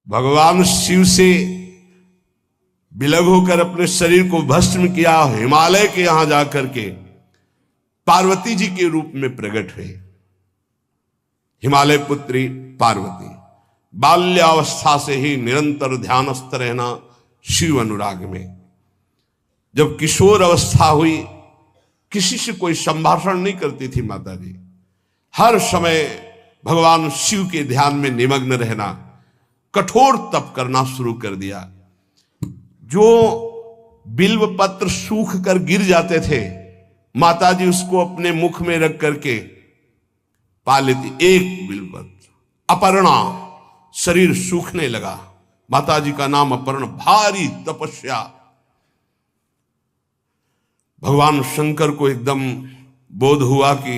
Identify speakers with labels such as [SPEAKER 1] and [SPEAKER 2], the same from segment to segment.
[SPEAKER 1] भगवान शिव से विलग होकर अपने शरीर को भस्म किया, हिमालय के यहां जाकर के पार्वती जी के रूप में प्रकट हुए। हिमालय पुत्री पार्वती बाल्यावस्था से ही निरंतर ध्यानस्थ रहना शिव अनुराग में। जब किशोर अवस्था हुई, किसी से कोई संभाषण नहीं करती थी माता जी, हर समय भगवान शिव के ध्यान में निमग्न रहना, कठोर तप करना शुरू कर दिया। जो बिल्व पत्र सूख कर गिर जाते थे, माता जी उसको अपने मुख में रख करके पा लेती। एक बिल्व पत्र, अपर्णा, शरीर सूखने लगा। माता जी का नाम अपर्णा। भारी तपस्या। भगवान शंकर को एकदम बोध हुआ कि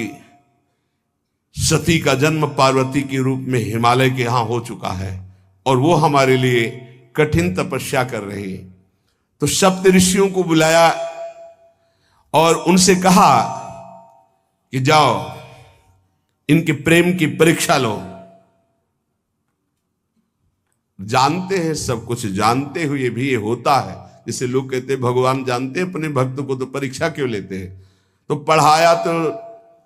[SPEAKER 1] सती का जन्म पार्वती के रूप में हिमालय के यहां हो चुका है और वो हमारे लिए कठिन तपस्या कर रही है। तो सप्त ऋषियों को बुलाया और उनसे कहा कि जाओ इनके प्रेम की परीक्षा लो। जानते हैं, सब कुछ जानते हुए भी ये होता है। जैसे लोग कहते हैं भगवान जानते हैं अपने भक्त को, तो परीक्षा क्यों लेते हैं? तो पढ़ाया तो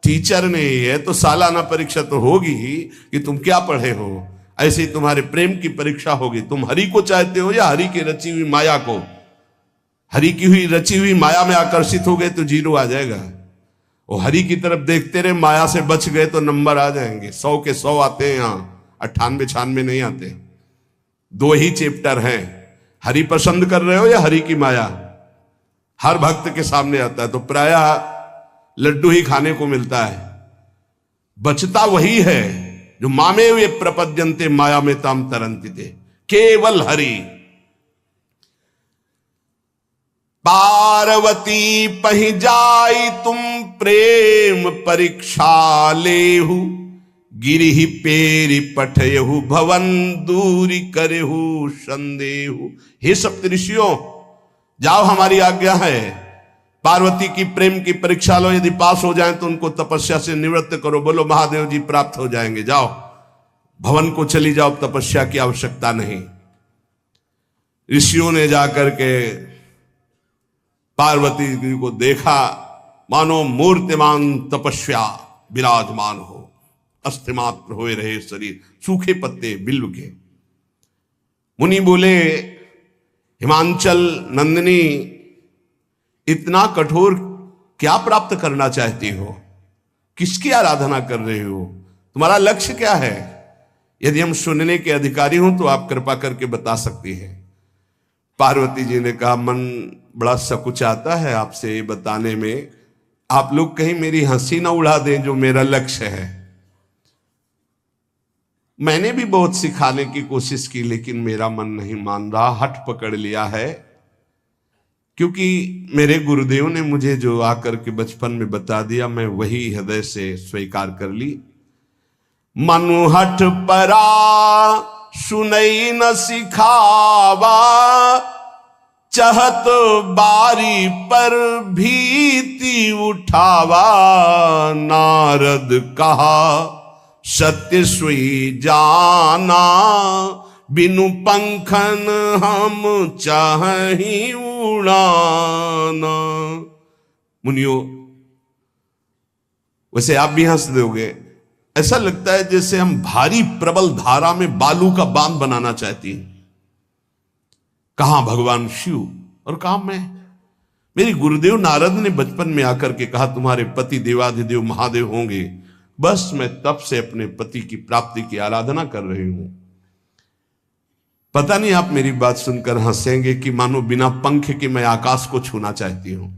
[SPEAKER 1] टीचर ने ही है, तो सालाना परीक्षा तो होगी ही कि तुम क्या पढ़े हो। ऐसे ही तुम्हारे प्रेम की परीक्षा होगी। तुम हरि को चाहते हो या हरि की रची हुई माया को? हरि की हुई रची हुई माया में आकर्षित हो गए तो जीरो आ जाएगा। और हरि की तरफ देखते रहे, माया से बच गए तो नंबर आ जाएंगे। 100 के 100 आते हैं यहाँ, 98 96 नहीं आते। 2 ही चैप्टर हैं, हरि पसंद कर रहे हो या हरि की माया। हर भक्त के सामने आता है तो प्रायः लड्डू ही खाने को मिलता है। बचता वही है जो मामे हुए प्रपद्यन्ते माया में ताम तरंति थे, केवल हरि। पार्वती पहि जाई तुम प्रेम परीक्षा लेहु, गिरिहि पेरि पठयहु भवन दूरी करहु संदेहु। हे सप्तऋषियों, जाओ हमारी आज्ञा है, पार्वती की प्रेम की परीक्षा लो। यदि पास हो जाएं तो उनको तपस्या से निवृत्त करो। बोलो महादेव जी प्राप्त हो जाएंगे। जाओ भवन को चली जाओ, तपस्या की आवश्यकता नहीं। ऋषियों ने जाकर के पार्वती जी को देखा, मानो मूर्तिमान तपस्या विराजमान हो, अस्थिमात्र हुए रहे शरीर, सूखे पत्ते बिल्व के। मुनि बोले, हिमांचल नंदिनी, इतना कठोर क्या प्राप्त करना चाहती हो? किसकी आराधना कर रहे हो? तुम्हारा लक्ष्य क्या है? यदि हम सुनने के अधिकारी हों तो आप कृपा करके बता सकती हैं। पार्वती जी ने कहा, मन बड़ा सकुचाता है आपसे ये बताने में। आप लोग कहीं मेरी हंसी ना उड़ा दें जो मेरा लक्ष्य है। मैंने भी बहुत सिखाने की कोशिश की, लेकिन मेरा मन नहीं मान रहा, हठ पकड़ लिया है। क्योंकि मेरे गुरुदेव ने मुझे जो आकर के बचपन में बता दिया, मैं वही हृदय से स्वीकार कर ली। मनु हठ परा सुनई न सिखावा, चहत बारी पर भीति उठावा। नारद कहा सत्य सोई जाना, बिनु पंखन हम चाहि उड़ाना। मुनियो, वैसे आप भी हंस दोगे। ऐसा लगता है जैसे हम भारी प्रबल धारा में बालू का बांध बनाना चाहती हैं। कहां भगवान शिव और कहां मैं? मेरे गुरुदेव नारद ने बचपन में आकर के कहा, तुम्हारे पति देवाधिदेव महादेव होंगे। बस मैं तब से अपने पति की प्राप्ति की आराधना कर रही हूं। पता नहीं आप मेरी बात सुनकर हंसेंगे कि मानो बिना पंख के मैं आकाश को छूना चाहती हूं।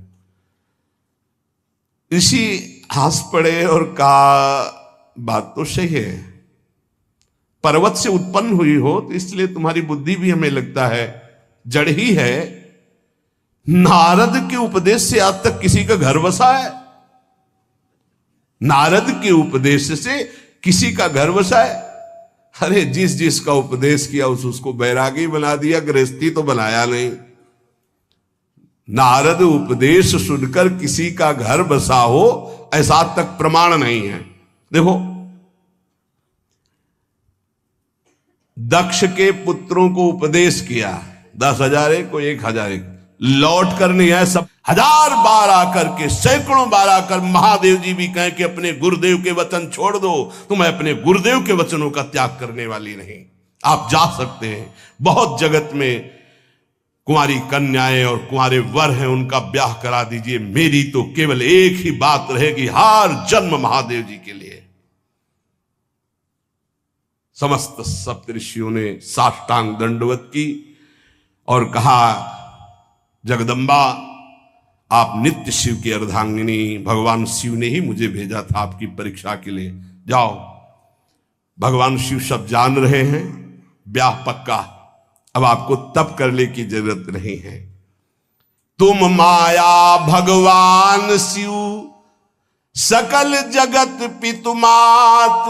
[SPEAKER 1] ऋषि हंस पड़े और कहा, बात तो सही है, पर्वत से उत्पन्न हुई हो तो इसलिए तुम्हारी बुद्धि भी हमें लगता है जड़ ही है। नारद के उपदेश से आज तक किसी का घर बसा है? नारद के उपदेश से किसी का घर बसा है? अरे जिस जिसका उपदेश किया उसको बैरागी बना दिया, गृहस्थी तो बनाया नहीं। नारद उपदेश सुनकर किसी का घर बसा हो ऐसा आज तक प्रमाण नहीं है। देखो, दक्ष के पुत्रों को उपदेश किया, 10,000 एक को 1,000 एक, लौट कर नहीं है, सब 1000 बार आकर के, सैकड़ों बार आकर महादेव जी भी कहें कि अपने गुरुदेव के वचन छोड़ दो, तुम्हें अपने गुरुदेव के वचनों का त्याग करने वाली नहीं। आप जा सकते हैं, बहुत जगत में कुंवारी कन्याएं और कुंवारे वर हैं, उनका ब्याह करा दीजिए। मेरी तो केवल एक ही बात रहेगी, हर जन्म महादेव जी के लिए। समस्त सप्तऋषियों ने साष्टांग दंडवत की और कहा, जगदम्बा आप नित्य शिव की अर्धांगिनी, भगवान शिव ने ही मुझे भेजा था आपकी परीक्षा के लिए, जाओ। भगवान शिव सब जान रहे हैं, ब्याह पक्का, अब आपको तप करने की जरूरत नहीं है। तुम माया भगवान शिव सकल जगत पितुमात,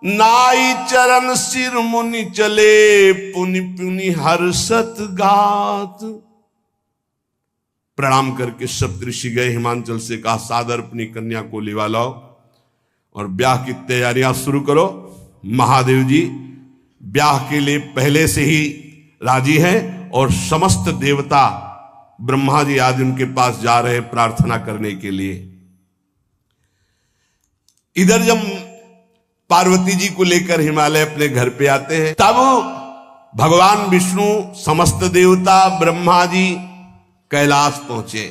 [SPEAKER 1] नाई चरण सिर मुनि चले, पुनि पुनि हर्षत गात। प्रणाम करके सप्तऋषि गए, हिमांचल से कहा सादर अपनी कन्या को लिवा लाओ और ब्याह की तैयारियां शुरू करो। महादेव जी ब्याह के लिए पहले से ही राजी हैं और समस्त देवता ब्रह्मा जी आदि उनके पास जा रहे हैं प्रार्थना करने के लिए। इधर जब पार्वती जी को लेकर हिमालय अपने घर पे आते हैं, तब भगवान विष्णु, समस्त देवता, ब्रह्मा जी कैलाश पहुंचे,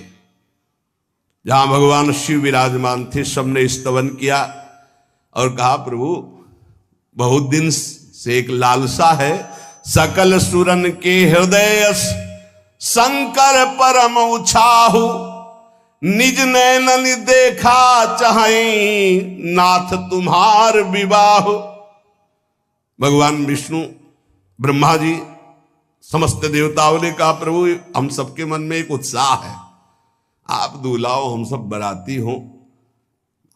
[SPEAKER 1] जहां भगवान शिव विराजमान थे। सबने स्तवन किया और कहा, प्रभु बहुत दिन से एक लालसा है, सकल सुरन के हृदय शंकर परम उछाहु, निज नैनन देखा चाहे नाथ तुम्हार विवाह। भगवान विष्णु, ब्रह्मा जी, समस्त देवताओं ने कहा, प्रभु हम सबके मन में एक उत्साह है, आप दूल्हा हो, हम सब बराती हो,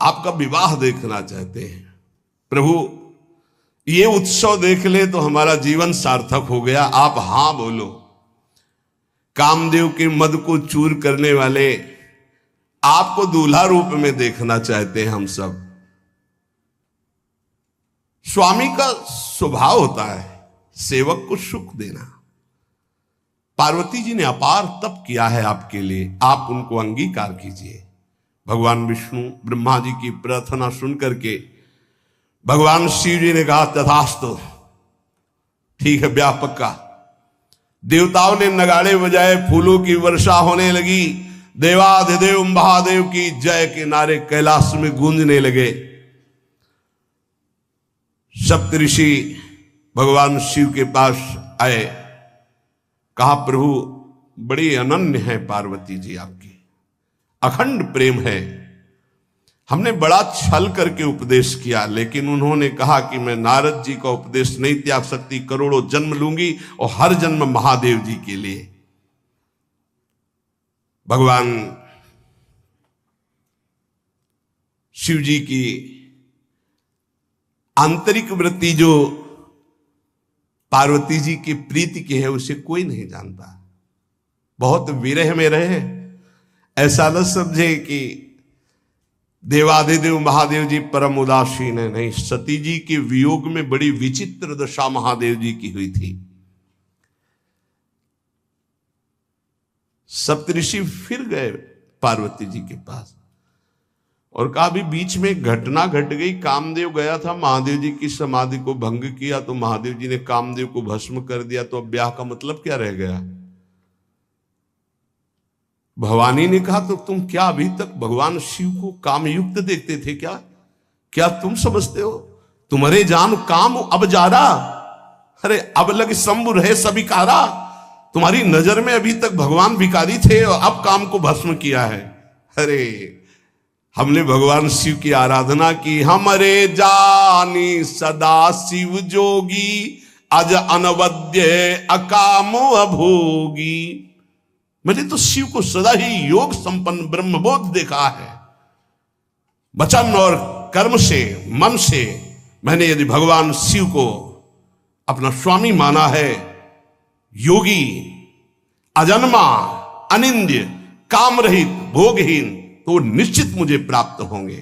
[SPEAKER 1] आपका विवाह देखना चाहते हैं। प्रभु ये उत्सव देख ले तो हमारा जीवन सार्थक हो गया, आप हां बोलो। कामदेव के मद को चूर करने वाले आपको दूल्हा रूप में देखना चाहते हैं हम सब। स्वामी का स्वभाव होता है सेवक को सुख देना। पार्वती जी ने अपार तप किया है आपके लिए, आप उनको अंगीकार कीजिए। भगवान विष्णु, ब्रह्मा जी की प्रार्थना सुन करके भगवान शिव जी ने कहा, तथास्तु, ठीक है ब्याह पक्का। देवताओं ने नगाड़े बजाए, फूलों की वर्षा होने लगी, देवाधिदेव महादेव की जय के नारे कैलाश में गूंजने लगे। सप्तऋषि भगवान शिव के पास आए, कहा, प्रभु बड़ी अनन्य है पार्वती जी आपकी, अखंड प्रेम है। हमने बड़ा छल करके उपदेश किया, लेकिन उन्होंने कहा कि मैं नारद जी का उपदेश नहीं त्याग सकती, करोड़ों जन्म लूंगी और हर जन्म महादेव जी के लिए। भगवान शिव जी की आंतरिक वृत्ति जो पार्वती जी की प्रीति की है, उसे कोई नहीं जानता। बहुत विरह में रहे, ऐसा न समझे कि देवाधिदेव महादेव जी परम उदासीन है, नहीं। सती जी के वियोग में बड़ी विचित्र दशा महादेव जी की हुई थी। सप्तऋषि फिर गए पार्वती जी के पास और कहा, अभी बीच में घटना घट गई, कामदेव गया था महादेव जी की समाधि को भंग किया, तो महादेव जी ने कामदेव को भस्म कर दिया, तो अब ब्याह का मतलब क्या रह गया। भवानी ने कहा, तो तुम क्या अभी तक भगवान शिव को कामयुक्त देखते थे क्या? क्या तुम समझते हो तुम्हारे जान काम अब जा रहा? अरे अब लग शंभु रहे सभी कारा। तुम्हारी नजर में अभी तक भगवान भिखारी थे और अब काम को भस्म किया है। अरे हमने भगवान शिव की आराधना की, हमरे जानी सदा शिव जोगी, अज अनवद्य अकाम अभोगी। मैंने तो शिव को सदा ही योग संपन्न ब्रह्मबोध देखा है। वचन और कर्म से, मन से मैंने यदि भगवान शिव को अपना स्वामी माना है, योगी, अजन्मा, अनिंद्य, काम रहित, भोगहीन, तो निश्चित मुझे प्राप्त होंगे।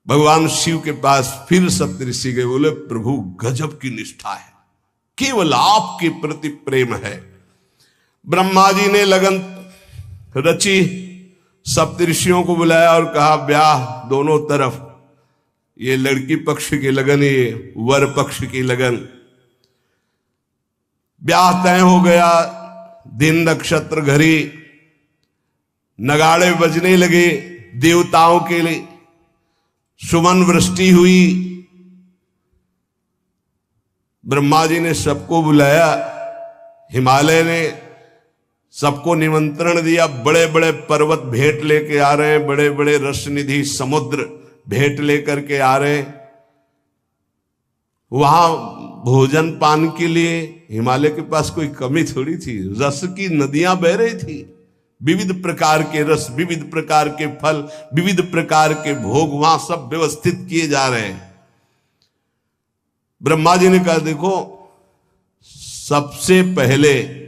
[SPEAKER 1] भगवान शिव के पास फिर सप्तऋषि गए, बोले प्रभु गजब की निष्ठा है, केवल आपके प्रति प्रेम है। ब्रह्मा जी ने लगन रची, सप्तऋषियों को बुलाया और कहा ब्याह दोनों तरफ, ये लड़की पक्ष की लगन, ये वर पक्ष की लगन। ब्याह तय हो गया, दिन नक्षत्र घड़ी, नगाड़े बजने लगे, देवताओं के लिए सुमन वृष्टि हुई। ब्रह्मा जी ने सबको बुलाया, हिमालय ने सबको निमंत्रण दिया, बड़े बड़े पर्वत भेंट लेके आ रहे हैं, बड़े बड़े रसनिधि समुद्र भेंट लेकर के आ रहे हैं। वहां भोजन पान के लिए हिमालय के पास कोई कमी थोड़ी थी, रस की नदियां बह रही थी, विविध प्रकार के रस, विविध प्रकार के फल, विविध प्रकार के भोग वहां सब व्यवस्थित किए जा रहे हैं। ब्रह्मा जी ने कहा देखो, सबसे पहले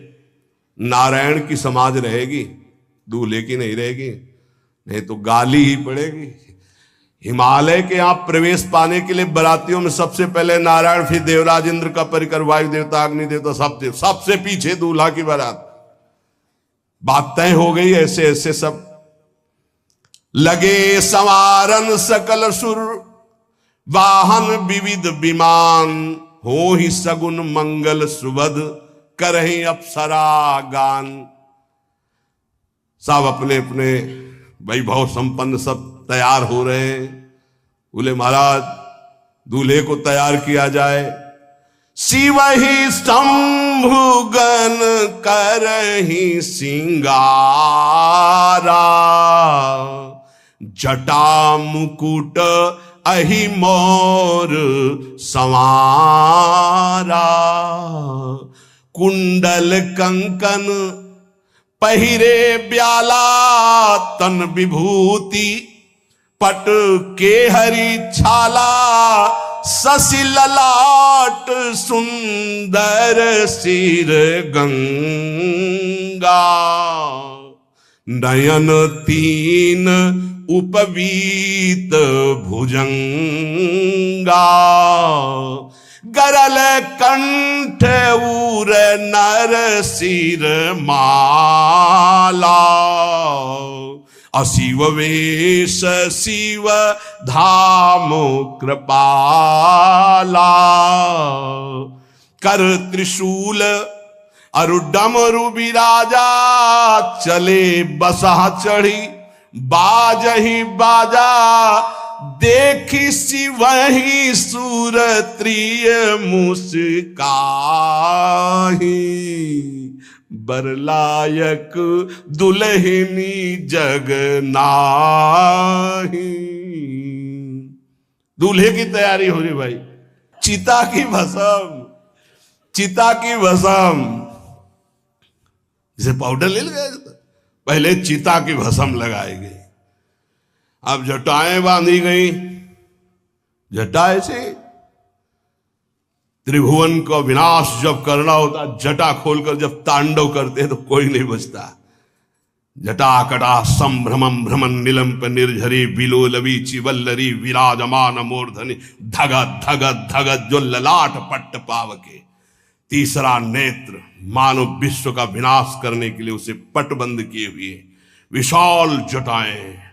[SPEAKER 1] नारायण की समाज रहेगी, दूल्हे की नहीं रहेगी, नहीं तो गाली ही पड़ेगी। हिमालय के यहां प्रवेश पाने के लिए बरातियों में सबसे पहले नारायण, फिर देवराज इंद्र का परिकर, वायु देवता, अग्नि देवता, सबसे पीछे दूल्हा की बारात। बात तय हो गई, ऐसे ऐसे सब लगे संवारन सकल सुर, वाहन विविध विमान, हो ही सगुन मंगल सुबद, करहि अप्सरा गान। सब अपने अपने वैभव संपन्न सब तैयार हो रहे हैं। बोले महाराज दूल्हे को तैयार किया जाए। शिव ही शंभुगन करहि सिंगारा, जटा मुकुट अहि मोर संवारा, कुंडल कंकन पहिरे ब्याला, तन विभूति पट के हरि छाला, शशि ललाट सुंदर सिर गंगा, नयन तीन उपवीत भुजंगा, गरल कंठ उर नर सिर माला, अशिव वेश शिव धाम कृपाला, कर त्रिशूल अरु डमरु विराजा, चले बसहा चढ़ी बाजही बाजा, देखी शिवहि सूरत्रिय मुस्काही, बरलायक दुल्हनी जग नाही। दूल्हे की तैयारी हो रही भाई, चिता की भस्म, चिता की भस्म, जैसे पाउडर ले गए, पहले चिता की भस्म लगाई गई, अब जटाएं बांधी गई। जटा ऐसे त्रिभुवन का विनाश जब करना होता, जटा खोलकर जब तांडव करते तो कोई नहीं बचता। जटा कटा संभ्रमम भ्रमण निलंप निर्झरी, बिलोलवी चिवल्लरी विराजमान मूर्धनि, धगत धगत धगत जो ललाट पट्ट पावके। तीसरा नेत्र मानव विश्व का विनाश करने के लिए उसे पटबंद किए हुए विशाल जटाएं।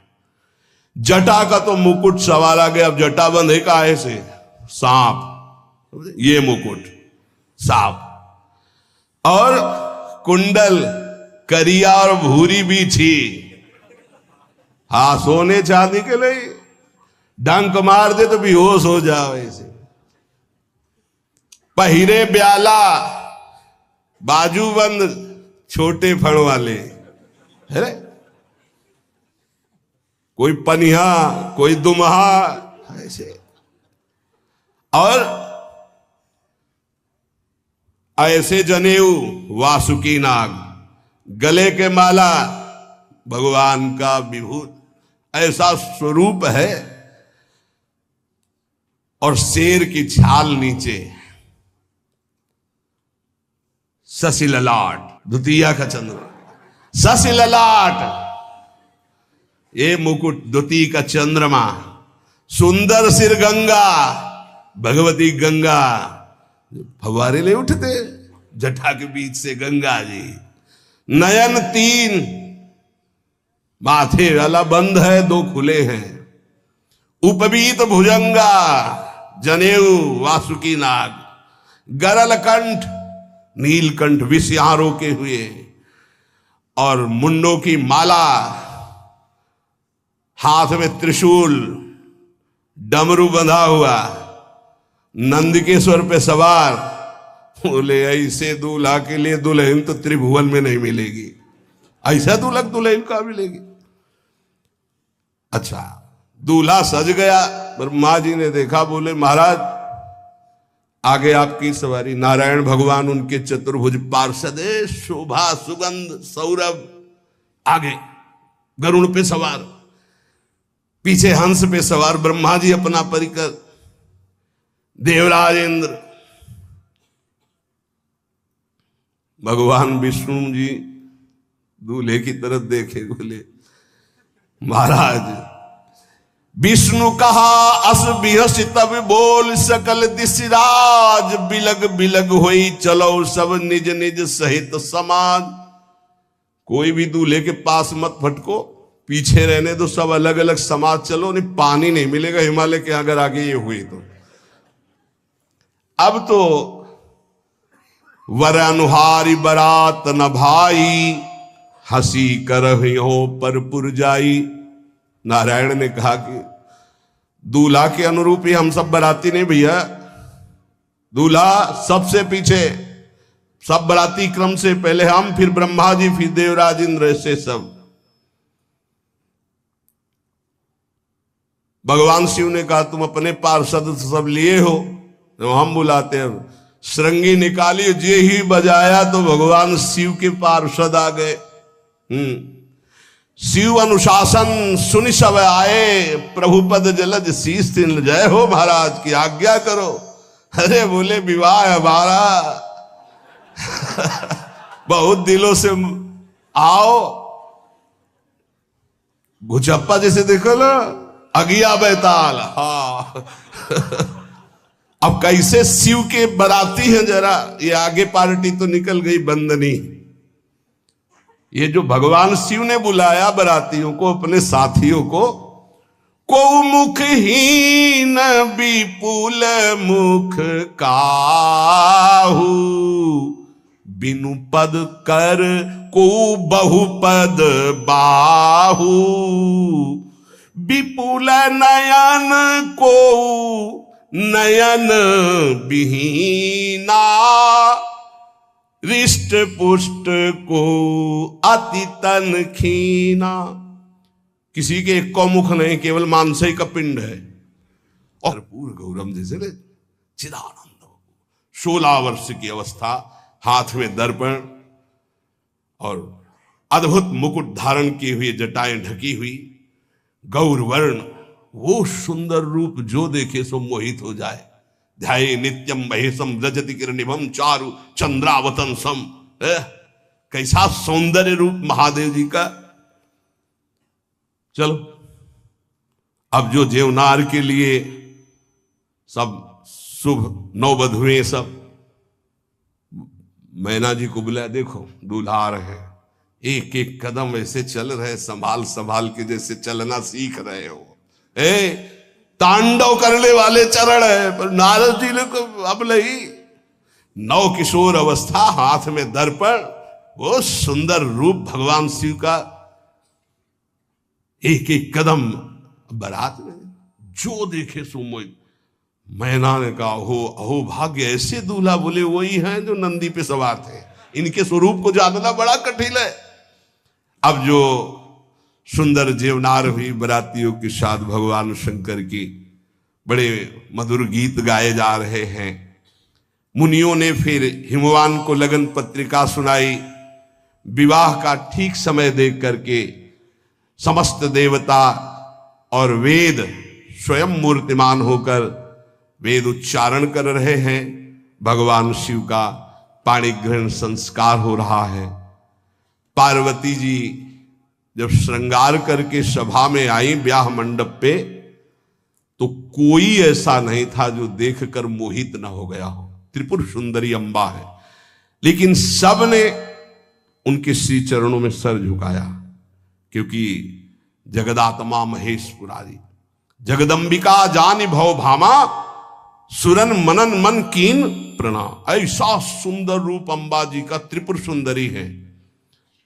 [SPEAKER 1] जटा का तो मुकुट सवाल आ गया, अब जटा बंद है का ऐसे सांप, ये मुकुट सांप, और कुंडल करिया और भूरी भी थी। हाँ, सोने चांदी के लिए डंक मार दे तो बेहोश हो जाओ ऐसे। पहिरे ब्याला, बाजूबंद छोटे फण वाले, है कोई पनिहा कोई दुमहा ऐसे, और ऐसे जनेऊ वासुकी नाग, गले के माला भगवान का विभूत, ऐसा स्वरूप है, और शेर की छाल नीचे, शशि ललाट, द्वितीया का चंद्र, शशि ललाट, ये मुकुट द्वितीय का चंद्रमा, सुंदर सिर गंगा, भगवती गंगा, फव्वारे ले उठते जटा के बीच से गंगा जी। नयन 3, माथे वाला बंद है, 2 खुले हैं। उपवीत भुजंगा, जनेऊ वासुकी नाग। गरल कंठ, नीलकंठ विष यहां रोके हुए, और मुंडों की माला, हाथ में त्रिशूल, डमरू बंधा हुआ, नंदकेश्वर पे सवार। बोले ऐसे दूल्हा के लिए दुल्हन तो त्रिभुवन में नहीं मिलेगी, ऐसा दूल्हा दुल्हन का मिलेगी। अच्छा, दूल्हा सज गया, ब्रह्मा जी ने देखा, बोले महाराज आगे आपकी सवारी। नारायण भगवान उनके चतुर्भुज पार्षद, शोभा सुगंध सौरभ, आगे गरुण पे सवार, पीछे हंस पे सवार ब्रह्मा जी अपना परिकर, देवराज इंद्र, भगवान विष्णु जी दूल्हे की तरफ देखे, बोले महाराज विष्णु कहा अस बिहस तब बोल सकल दिशराज, बिलग बिलग होई चलो सब निज निज सहित समाज। कोई भी दूल्हे के पास मत फटको, पीछे रहने दो, सब अलग अलग समाज चलो, नहीं पानी नहीं मिलेगा हिमालय के अगर आगे ये हुई तो। अब तो वर अनुहारी बरात न भाई, हंसी करहियो पर पुरजाई। नारायण ने कहा कि दूल्हा के अनुरूप ही हम सब बराती नहीं भैया, दूल्हा सबसे पीछे, सब बराती क्रम से पहले हम, फिर ब्रह्मा जी, फिर देवराज इंद्र, ऐसे सब। भगवान शिव ने कहा तुम अपने पार्षद सब लिए हो, तो हम बुलाते हैं। श्रृंगी निकाली, जे ही बजाया तो भगवान शिव के पार्षद आ गए। शिव अनुशासन सुनि सब आए, प्रभुपद जलद शीस तिन जय हो महाराज की आज्ञा करो। अरे बोले विवाह हमारा बहुत दिलों से आओ। भुचप्पा जैसे देखो ना, अगिया बैताल। हाँ अब कैसे शिव के बराती हैं, जरा ये आगे पार्टी तो निकल गई बंदनी। ये जो भगवान शिव ने बुलाया बरातियों को, अपने साथियों को मुखहीन विपुल मुख काहू, बिनु पद कर को बहुपद बाहू, विपुल नयन को नयन विहीना, रिष्ट पुष्ट को अति तन खीना। किसी के एक को मुख नहीं, केवल मानसिक का पिंड है। और पूर्ण गौरम जैसे चिदानंद, 16 वर्ष की अवस्था, हाथ में दर्पण और अद्भुत मुकुट धारण किए हुए, जटाएं ढकी हुई, गौर वर्ण, वो सुंदर रूप जो देखे सो मोहित हो जाए। ध्याये नित्यम महेशम रजति किरणिभम चारु चंद्रावतन सम। कैसा सौंदर्य रूप महादेव जी का। चलो अब जो जेवनार के लिए सब शुभ नौवधुएं सब मैना जी को बुलाया। देखो दूल्हा आ रहे हैं, एक एक कदम ऐसे चल रहे, संभाल संभाल के जैसे चलना सीख रहे हो। तांडव करने वाले चरण है, पर नारद जी ने अब नहीं। नौ किशोर अवस्था, हाथ में दर्पण, वो सुंदर रूप भगवान शिव का, एक एक कदम बारात में जो देखे सो मोहित। मैना ने कहा हो अहो भाग्य, ऐसे दूल्हा बोले वही हैं जो नंदी पे सवार थे। इनके स्वरूप को जानना बड़ा कठिन है। अब जो सुंदर जेवनार हुई बरातियों के साथ भगवान शंकर की बड़े मधुर गीत गाए जा रहे हैं। मुनियों ने फिर हिमवान को लगन पत्रिका सुनाई। विवाह का ठीक समय देख करके समस्त देवता और वेद स्वयं मूर्तिमान होकर वेद उच्चारण कर रहे हैं। भगवान शिव का पाणिग्रहण संस्कार हो रहा है। पार्वती जी जब श्रृंगार करके सभा में आई ब्याह मंडप पे, तो कोई ऐसा नहीं था जो देखकर मोहित ना हो गया हो। त्रिपुर सुंदरी अम्बा है, लेकिन सब ने उनके श्री चरणों में सर झुकाया, क्योंकि जगदात्मा महेश पुरारी, जगदम्बिका जानि भव भामा, सुरन मनन मन कीन प्रणाम। ऐसा सुंदर रूप अम्बा जी का त्रिपुर सुंदरी है।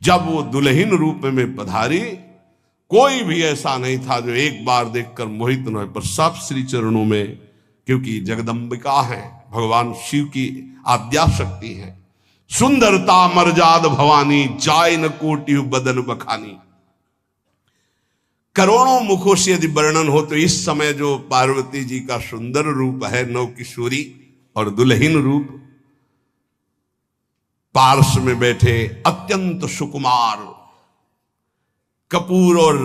[SPEAKER 1] जब वो दुल्हन रूप में पधारी, कोई भी ऐसा नहीं था जो एक बार देखकर मोहित न हो, पर सब श्री चरणों में, क्योंकि जगदम्बिका है, भगवान शिव की आद्या शक्ति है। सुंदरता मर्जाद भवानी, जाय न कोटि बदन बखानी। करोड़ों मुखों से यदि वर्णन हो तो इस समय जो पार्वती जी का सुंदर रूप है, नव किशोरी और दुल्हन रूप, पार्श्व में बैठे अत्यंत सुकुमार, कपूर और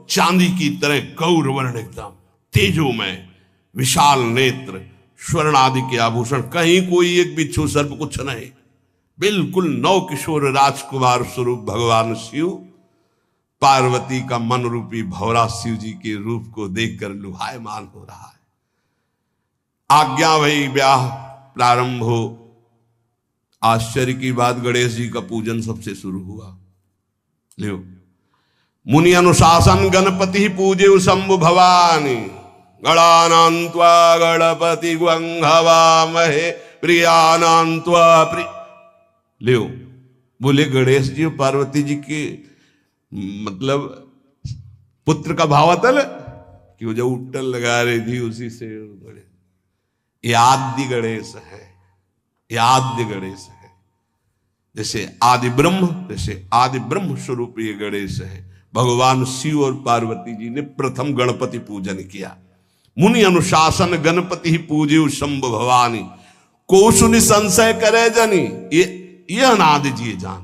[SPEAKER 1] चांदी की तरह गौर वर्ण, एकदम तेजोमय, विशाल नेत्र, स्वर्ण आदि के आभूषण, कहीं कोई एक बिच्छू सर्प कुछ नहीं, बिल्कुल नव किशोर राजकुमार स्वरूप भगवान शिव पार्वती का मन रूपी भौरा शिव जी के रूप को देखकर लुभायमान हो रहा है। आज्ञा भई ब्याह प्रारंभ हो। आश्चर्य की बात, गणेश जी का पूजन सबसे शुरू हुआ। लियो, मुनि अनुशासन गणपति पूजे शंभु भवानी, गणानान्त्वा गणपति गुंहवामहे प्रियानान्त्वा प्रिय। लियो, बोले गणेश जी पार्वती जी के मतलब पुत्र का भावातल कि वो जो उट्टल लगा रही थी उसी से ये आद्य गणेश है, ये आद्य गणेश है। जैसे आदि ब्रह्म, जैसे आदि ब्रह्म स्वरूप ये गणेश है। भगवान शिव और पार्वती जी ने प्रथम गणपति पूजन किया। मुनि अनुशासन गणपति पूजे शंभु भवानी, को सुनि संशय करे जनी। ये अनादि जी जान,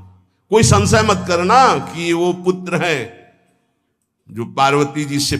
[SPEAKER 1] कोई संशय मत करना कि वो पुत्र है जो पार्वती जी से